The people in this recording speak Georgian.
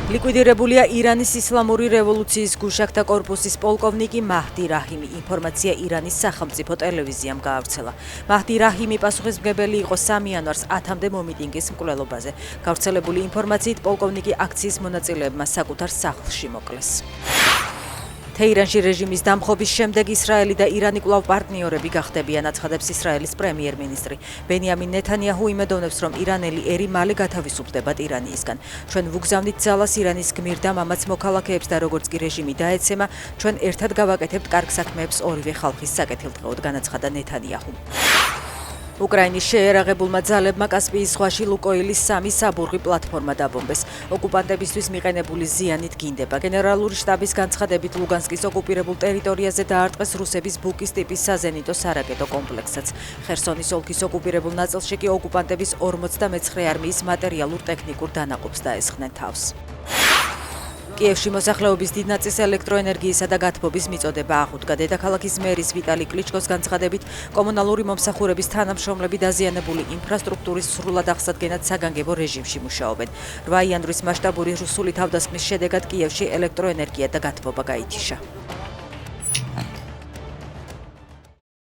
ლიკვიდირებულია ირანის ისლამური რევოლუციის გუშაქთა კორპუსის პოლკოვნიკი მაჰდი რაჰიმი. ინფორმაცია ირანის სახელმწიფო ტელევიზიამ გაავრცელა. მაჰდი რაჰიმი პასუხისმგებელი იყო 3 იანვარს 10-მდე მომიტინგის მკვლელობაზე. გავრცელებული ინფორმაციით პოლკოვნიკი აქციის მონაწილეებმა საკუთარ სახლში მოკლეს. თეირანში რეჟიმის დამხობის შემდეგ ისრაელი და ირანი კვლავ პარტნიორები გახდებიან, აცხადებს ისრაელის პრემიერ-მინისტრი. ბენიამინ ნეთანიაჰუ იმედოვნებს, რომ ირანელი ერი მალე გათავისუფლდება ტირანიისგან. ჩვენ ვუგზავნით ძალას ირანის გმირ და მამაც მოქალაქეებს და როგორც კი რეჟიმი დაეცემა, ჩვენ ერთად გავაკეთებთ კარგ საქმეებს ორივე ხალხის საკეთილდღეოდ, განაცხადა ნეთანიაჰუ. უკრაინის შეერაღებულმა ძალებმა კასპიის ზღვაში ლუკოილის 3 საბურღი პლატფორმა დაბომბეს. ოკუპანტებისთვის მიყენებული ზიანით გინდება. გენერალური შტაბის განცხადებით ლუგანსკის ოკუპირებულ ტერიტორიაზე დაარტყეს რუსების ბუკის ტიპის საზენიტო სარაკეტო კომპლექსიც. ხერსონის ოლქის ოკუპირებულ ნაწილში კი ოკუპანტების 49 არმიის მატერიალურ-ტექნიკურ დანაყოფს დაესხნენ თავს. კიევში მოსახლეობის დიდ ნაწილს ელექტროენერგიისა და გათბობის მიწოდება აღუდგა. დედაქალაქის მერის ვიტალი კლიჩკოს განცხადებით, კომუნალური მომსახურების თანამშრომლები დაზიანებული ინფრასტრუქტურის სრულად აღსადგენად საგანგებო რეჟიმში მუშაობენ. 8 იანვრის მასშტაბური რუსული თავდასხმის შედეგად კიევში ელექტროენერგია და გათბობა გაითიშა.